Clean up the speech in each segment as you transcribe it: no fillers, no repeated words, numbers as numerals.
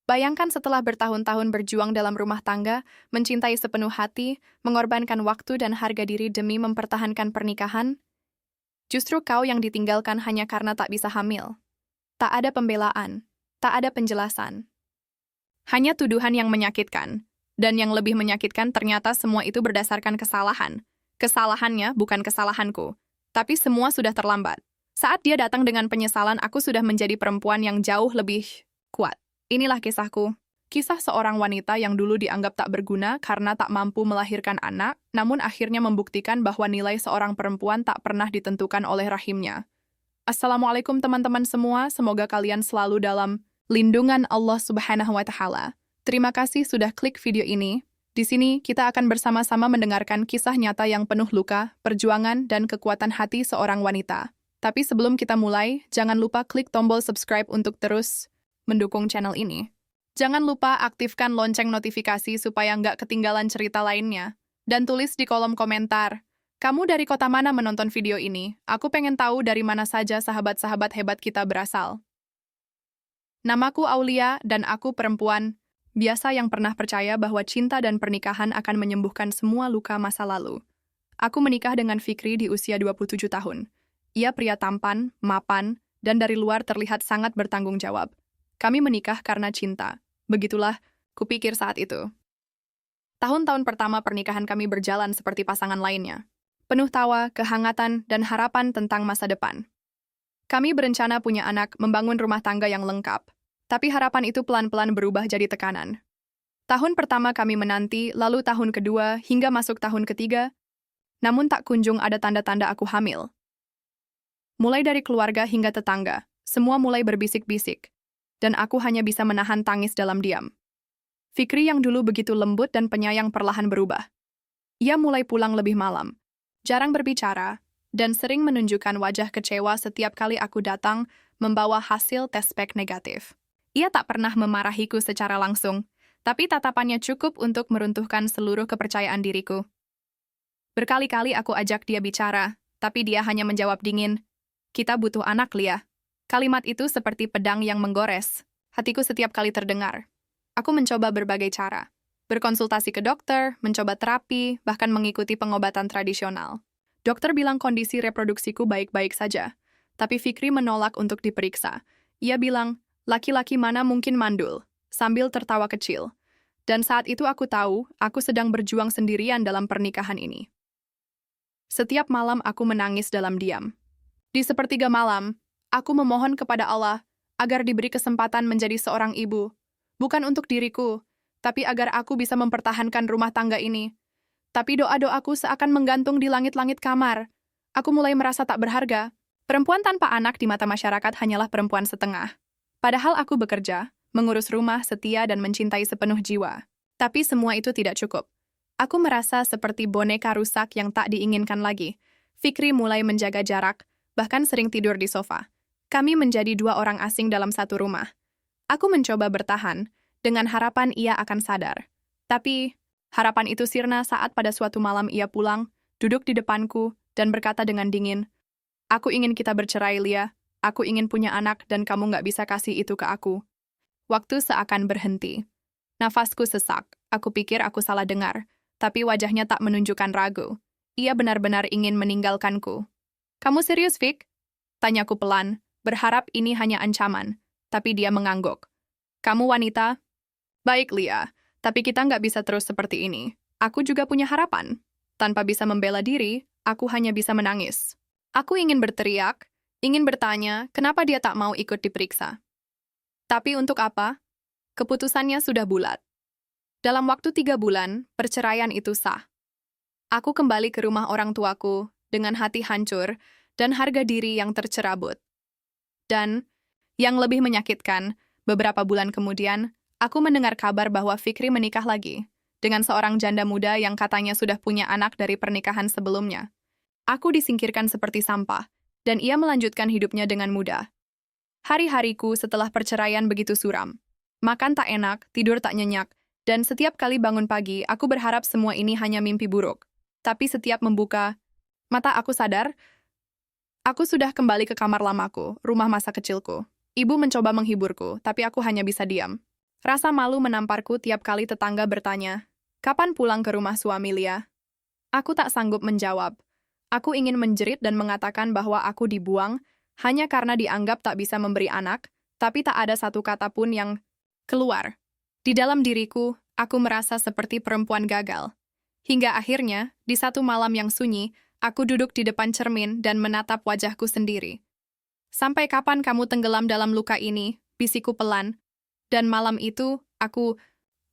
Bayangkan setelah bertahun-tahun berjuang dalam rumah tangga, mencintai sepenuh hati, mengorbankan waktu dan harga diri demi mempertahankan pernikahan, justru kau yang ditinggalkan hanya karena tak bisa hamil. Tak ada pembelaan, tak ada penjelasan. Hanya tuduhan yang menyakitkan. Dan yang lebih menyakitkan ternyata semua itu berdasarkan kesalahan. Kesalahannya bukan kesalahanku. Tapi semua sudah terlambat. Saat dia datang dengan penyesalan, aku sudah menjadi perempuan yang jauh lebih kuat. Inilah kisahku. Kisah seorang wanita yang dulu dianggap tak berguna karena tak mampu melahirkan anak, namun akhirnya membuktikan bahwa nilai seorang perempuan tak pernah ditentukan oleh rahimnya. Assalamualaikum teman-teman semua, semoga kalian selalu dalam lindungan Allah Subhanahu wa Ta'ala. Terima kasih sudah klik video ini. Di sini kita akan bersama-sama mendengarkan kisah nyata yang penuh luka, perjuangan, dan kekuatan hati seorang wanita. Tapi sebelum kita mulai, jangan lupa klik tombol subscribe untuk terus mendukung channel ini. Jangan lupa aktifkan lonceng notifikasi supaya nggak ketinggalan cerita lainnya. Dan tulis di kolom komentar, kamu dari kota mana menonton video ini? Aku pengen tahu dari mana saja sahabat-sahabat hebat kita berasal. Namaku Aulia dan aku perempuan biasa yang pernah percaya bahwa cinta dan pernikahan akan menyembuhkan semua luka masa lalu. Aku menikah dengan Fikri di usia 27 tahun. Ia pria tampan, mapan, dan dari luar terlihat sangat bertanggung jawab. Kami menikah karena cinta. Begitulah, kupikir saat itu. Tahun-tahun pertama pernikahan kami berjalan seperti pasangan lainnya. Penuh tawa, kehangatan, dan harapan tentang masa depan. Kami berencana punya anak, membangun rumah tangga yang lengkap. Tapi harapan itu pelan-pelan berubah jadi tekanan. Tahun pertama kami menanti, lalu tahun kedua, hingga masuk tahun ketiga, namun tak kunjung ada tanda-tanda aku hamil. Mulai dari keluarga hingga tetangga, semua mulai berbisik-bisik, dan aku hanya bisa menahan tangis dalam diam. Fikri yang dulu begitu lembut dan penyayang perlahan berubah. Ia mulai pulang lebih malam, jarang berbicara, dan sering menunjukkan wajah kecewa setiap kali aku datang membawa hasil tes pack negatif. Ia tak pernah memarahiku secara langsung, tapi tatapannya cukup untuk meruntuhkan seluruh kepercayaan diriku. Berkali-kali aku ajak dia bicara, tapi dia hanya menjawab dingin, "Kita butuh anak, Lia." Kalimat itu seperti pedang yang menggores. Hatiku setiap kali terdengar. Aku mencoba berbagai cara. Berkonsultasi ke dokter, mencoba terapi, bahkan mengikuti pengobatan tradisional. Dokter bilang kondisi reproduksiku baik-baik saja, tapi Fikri menolak untuk diperiksa. Ia bilang, "Laki-laki mana mungkin mandul?" sambil tertawa kecil. Dan saat itu aku tahu, aku sedang berjuang sendirian dalam pernikahan ini. Setiap malam aku menangis dalam diam. Di sepertiga malam, aku memohon kepada Allah agar diberi kesempatan menjadi seorang ibu. Bukan untuk diriku, tapi agar aku bisa mempertahankan rumah tangga ini. Tapi doa-doaku seakan menggantung di langit-langit kamar. Aku mulai merasa tak berharga. Perempuan tanpa anak di mata masyarakat hanyalah perempuan setengah. Padahal aku bekerja, mengurus rumah, setia, dan mencintai sepenuh jiwa. Tapi semua itu tidak cukup. Aku merasa seperti boneka rusak yang tak diinginkan lagi. Fikri mulai menjaga jarak, bahkan sering tidur di sofa. Kami menjadi dua orang asing dalam satu rumah. Aku mencoba bertahan, dengan harapan ia akan sadar. Tapi, harapan itu sirna saat pada suatu malam ia pulang, duduk di depanku, dan berkata dengan dingin, "Aku ingin kita bercerai, Lia. Aku ingin punya anak dan kamu nggak bisa kasih itu ke aku." Waktu seakan berhenti. Nafasku sesak. Aku pikir aku salah dengar, tapi wajahnya tak menunjukkan ragu. Ia benar-benar ingin meninggalkanku. "Kamu serius, Fik?" Tanyaku pelan, berharap ini hanya ancaman, tapi dia mengangguk. "Kamu wanita?" "Baik, Lia, tapi kita nggak bisa terus seperti ini. Aku juga punya harapan." Tanpa bisa membela diri, aku hanya bisa menangis. Aku ingin berteriak, ingin bertanya kenapa dia tak mau ikut diperiksa. Tapi untuk apa? Keputusannya sudah bulat. Dalam waktu 3 bulan, perceraian itu sah. Aku kembali ke rumah orang tuaku dengan hati hancur dan harga diri yang tercerabut. Dan, yang lebih menyakitkan, beberapa bulan kemudian, aku mendengar kabar bahwa Fikri menikah lagi dengan seorang janda muda yang katanya sudah punya anak dari pernikahan sebelumnya. Aku disingkirkan seperti sampah, dan ia melanjutkan hidupnya dengan mudah. Hari-hariku setelah perceraian begitu suram. Makan tak enak, tidur tak nyenyak, dan setiap kali bangun pagi, aku berharap semua ini hanya mimpi buruk. Tapi setiap membuka mata aku sadar, aku sudah kembali ke kamar lamaku, rumah masa kecilku. Ibu mencoba menghiburku, tapi aku hanya bisa diam. Rasa malu menamparku tiap kali tetangga bertanya, "Kapan pulang ke rumah suami Lia?" Aku tak sanggup menjawab. Aku ingin menjerit dan mengatakan bahwa aku dibuang hanya karena dianggap tak bisa memberi anak, tapi tak ada satu kata pun yang keluar. Di dalam diriku, aku merasa seperti perempuan gagal. Hingga akhirnya, di satu malam yang sunyi, aku duduk di depan cermin dan menatap wajahku sendiri. "Sampai kapan kamu tenggelam dalam luka ini?" bisikku pelan. Dan malam itu, aku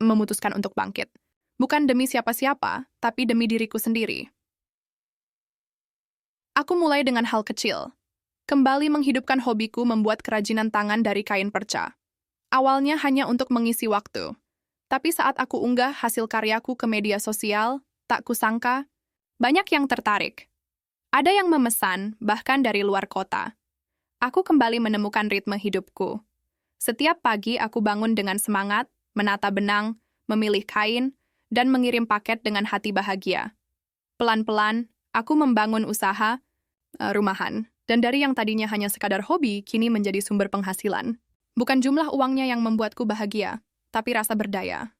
memutuskan untuk bangkit. Bukan demi siapa-siapa, tapi demi diriku sendiri. Aku mulai dengan hal kecil. Kembali menghidupkan hobiku membuat kerajinan tangan dari kain perca. Awalnya hanya untuk mengisi waktu. Tapi saat aku unggah hasil karyaku ke media sosial, tak kusangka, banyak yang tertarik. Ada yang memesan, bahkan dari luar kota. Aku kembali menemukan ritme hidupku. Setiap pagi aku bangun dengan semangat, menata benang, memilih kain, dan mengirim paket dengan hati bahagia. Pelan-pelan, aku membangun usaha rumahan, dan dari yang tadinya hanya sekadar hobi, kini menjadi sumber penghasilan. Bukan jumlah uangnya yang membuatku bahagia, tapi rasa berdaya.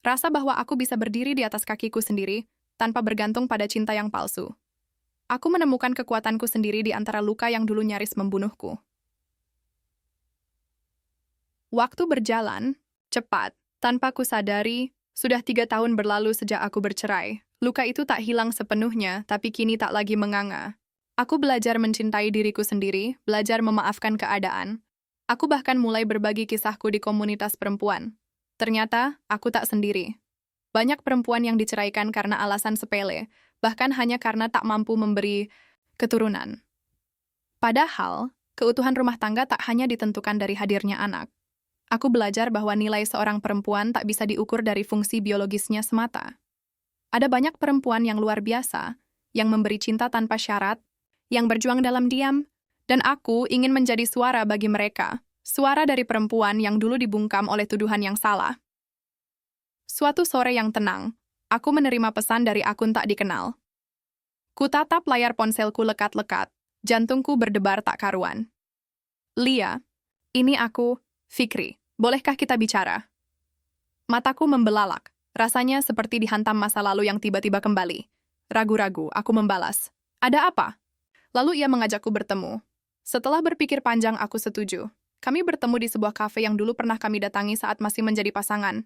Rasa bahwa aku bisa berdiri di atas kakiku sendiri, tanpa bergantung pada cinta yang palsu. Aku menemukan kekuatanku sendiri di antara luka yang dulu nyaris membunuhku. Waktu berjalan, cepat, tanpa kusadari, sudah 3 tahun berlalu sejak aku bercerai. Luka itu tak hilang sepenuhnya, tapi kini tak lagi menganga. Aku belajar mencintai diriku sendiri, belajar memaafkan keadaan. Aku bahkan mulai berbagi kisahku di komunitas perempuan. Ternyata, aku tak sendiri. Banyak perempuan yang diceraikan karena alasan sepele, bahkan hanya karena tak mampu memberi keturunan. Padahal, keutuhan rumah tangga tak hanya ditentukan dari hadirnya anak. Aku belajar bahwa nilai seorang perempuan tak bisa diukur dari fungsi biologisnya semata. Ada banyak perempuan yang luar biasa, yang memberi cinta tanpa syarat, yang berjuang dalam diam, dan aku ingin menjadi suara bagi mereka, suara dari perempuan yang dulu dibungkam oleh tuduhan yang salah. Suatu sore yang tenang, aku menerima pesan dari akun tak dikenal. Kutatap layar ponselku lekat-lekat, jantungku berdebar tak karuan. "Lia, ini aku, Fikri. Bolehkah kita bicara?" Mataku membelalak, rasanya seperti dihantam masa lalu yang tiba-tiba kembali. Ragu-ragu, aku membalas, "Ada apa?" Lalu ia mengajakku bertemu. Setelah berpikir panjang, aku setuju. Kami bertemu di sebuah kafe yang dulu pernah kami datangi saat masih menjadi pasangan.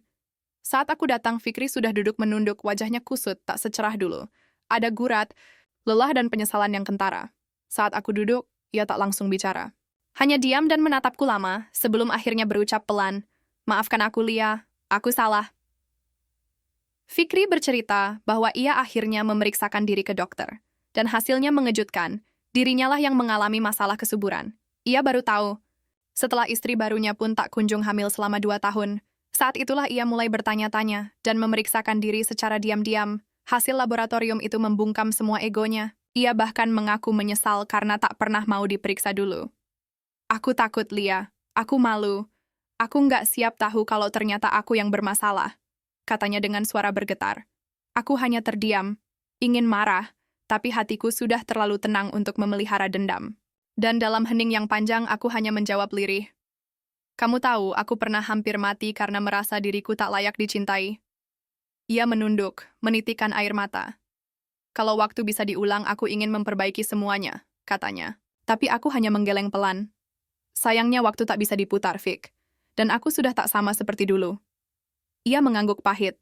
Saat aku datang, Fikri sudah duduk menunduk, wajahnya kusut, tak secerah dulu. Ada gurat, lelah dan penyesalan yang kentara. Saat aku duduk, ia tak langsung bicara. Hanya diam dan menatapku lama, sebelum akhirnya berucap pelan, "Maafkan aku, Lia, aku salah." Fikri bercerita bahwa ia akhirnya memeriksakan diri ke dokter, dan hasilnya mengejutkan, dirinya lah yang mengalami masalah kesuburan. Ia baru tahu, setelah istri barunya pun tak kunjung hamil selama 2 tahun, saat itulah ia mulai bertanya-tanya dan memeriksakan diri secara diam-diam. Hasil laboratorium itu membungkam semua egonya. Ia bahkan mengaku menyesal karena tak pernah mau diperiksa dulu. "Aku takut, Lia. Aku malu. Aku nggak siap tahu kalau ternyata aku yang bermasalah," katanya dengan suara bergetar. Aku hanya terdiam, ingin marah, tapi hatiku sudah terlalu tenang untuk memelihara dendam. Dan dalam hening yang panjang, aku hanya menjawab lirih. "Kamu tahu, aku pernah hampir mati karena merasa diriku tak layak dicintai." Ia menunduk, menitikkan air mata. "Kalau waktu bisa diulang, aku ingin memperbaiki semuanya," katanya. Tapi aku hanya menggeleng pelan. Sayangnya waktu tak bisa diputar, Fik. Dan aku sudah tak sama seperti dulu. Ia mengangguk pahit.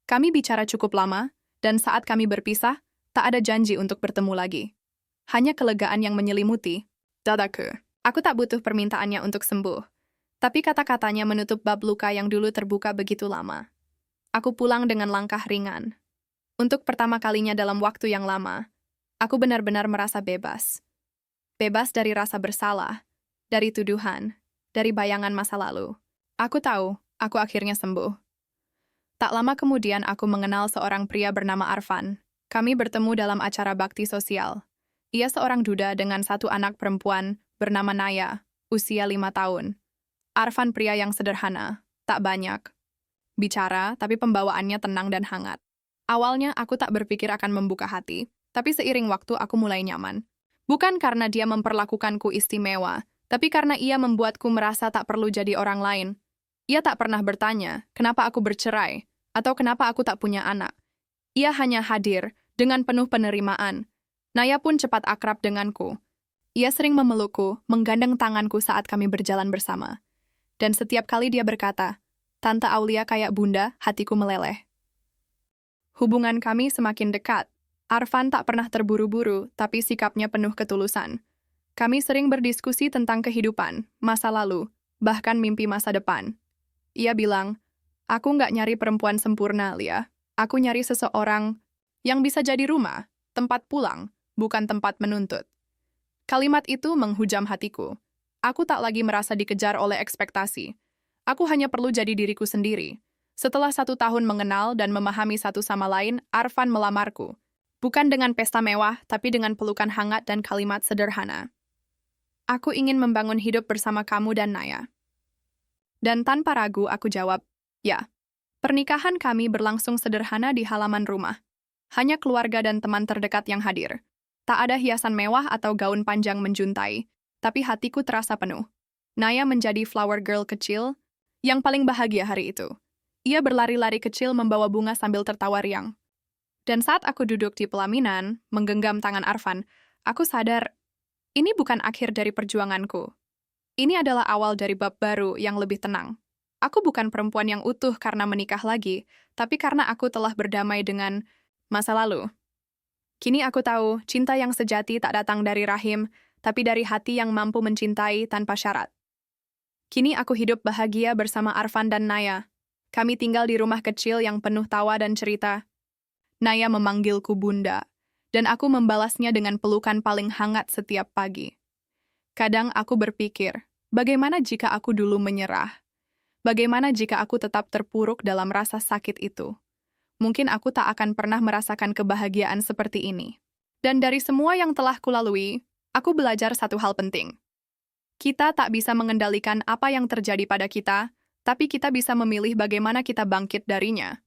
Kami bicara cukup lama, dan saat kami berpisah, tak ada janji untuk bertemu lagi. Hanya kelegaan yang menyelimuti dadaku. Aku tak butuh permintaannya untuk sembuh. Tapi kata-katanya menutup bab luka yang dulu terbuka begitu lama. Aku pulang dengan langkah ringan. Untuk pertama kalinya dalam waktu yang lama, aku benar-benar merasa bebas. Bebas dari rasa bersalah, dari tuduhan, dari bayangan masa lalu. Aku tahu, aku akhirnya sembuh. Tak lama kemudian aku mengenal seorang pria bernama Arfan. Kami bertemu dalam acara bakti sosial. Ia seorang duda dengan 1 anak perempuan bernama Naya, usia 5 tahun. Arfan pria yang sederhana, tak banyak bicara, tapi pembawaannya tenang dan hangat. Awalnya aku tak berpikir akan membuka hati, tapi seiring waktu aku mulai nyaman. Bukan karena dia memperlakukanku istimewa, tapi karena ia membuatku merasa tak perlu jadi orang lain. Ia tak pernah bertanya, kenapa aku bercerai, atau kenapa aku tak punya anak. Ia hanya hadir, dengan penuh penerimaan. Naya pun cepat akrab denganku. Ia sering memelukku, menggandeng tanganku saat kami berjalan bersama. Dan setiap kali dia berkata, Tante Aulia kayak bunda, hatiku meleleh. Hubungan kami semakin dekat. Arfan tak pernah terburu-buru, tapi sikapnya penuh ketulusan. Kami sering berdiskusi tentang kehidupan, masa lalu, bahkan mimpi masa depan. Ia bilang, aku nggak nyari perempuan sempurna, Lia. Aku nyari seseorang yang bisa jadi rumah, tempat pulang, bukan tempat menuntut. Kalimat itu menghujam hatiku. Aku tak lagi merasa dikejar oleh ekspektasi. Aku hanya perlu jadi diriku sendiri. Setelah 1 tahun mengenal dan memahami satu sama lain, Arfan melamarku. Bukan dengan pesta mewah, tapi dengan pelukan hangat dan kalimat sederhana. Aku ingin membangun hidup bersama kamu dan Naya. Dan tanpa ragu aku jawab, ya. Pernikahan kami berlangsung sederhana di halaman rumah. Hanya keluarga dan teman terdekat yang hadir. Tak ada hiasan mewah atau gaun panjang menjuntai, tapi hatiku terasa penuh. Naya menjadi flower girl kecil yang paling bahagia hari itu. Ia berlari-lari kecil membawa bunga sambil tertawa riang. Dan saat aku duduk di pelaminan, menggenggam tangan Arfan, aku sadar, ini bukan akhir dari perjuanganku. Ini adalah awal dari bab baru yang lebih tenang. Aku bukan perempuan yang utuh karena menikah lagi, tapi karena aku telah berdamai dengan masa lalu. Kini aku tahu, cinta yang sejati tak datang dari rahim, tapi dari hati yang mampu mencintai tanpa syarat. Kini aku hidup bahagia bersama Arfan dan Naya. Kami tinggal di rumah kecil yang penuh tawa dan cerita. Naya memanggilku bunda, dan aku membalasnya dengan pelukan paling hangat setiap pagi. Kadang aku berpikir, bagaimana jika aku dulu menyerah? Bagaimana jika aku tetap terpuruk dalam rasa sakit itu? Mungkin aku tak akan pernah merasakan kebahagiaan seperti ini. Dan dari semua yang telah kulalui, aku belajar satu hal penting. Kita tak bisa mengendalikan apa yang terjadi pada kita, tapi kita bisa memilih bagaimana kita bangkit darinya.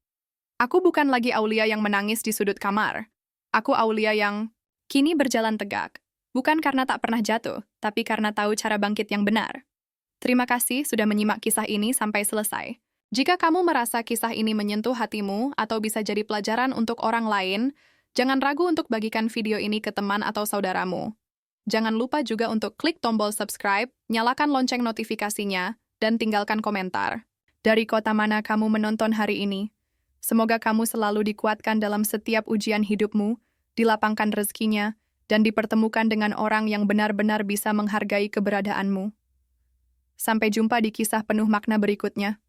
Aku bukan lagi Aulia yang menangis di sudut kamar. Aku Aulia yang kini berjalan tegak. Bukan karena tak pernah jatuh, tapi karena tahu cara bangkit yang benar. Terima kasih sudah menyimak kisah ini sampai selesai. Jika kamu merasa kisah ini menyentuh hatimu atau bisa jadi pelajaran untuk orang lain, jangan ragu untuk bagikan video ini ke teman atau saudaramu. Jangan lupa juga untuk klik tombol subscribe, nyalakan lonceng notifikasinya, dan tinggalkan komentar. Dari kota mana kamu menonton hari ini? Semoga kamu selalu dikuatkan dalam setiap ujian hidupmu, dilapangkan rezekinya, dan dipertemukan dengan orang yang benar-benar bisa menghargai keberadaanmu. Sampai jumpa di kisah penuh makna berikutnya.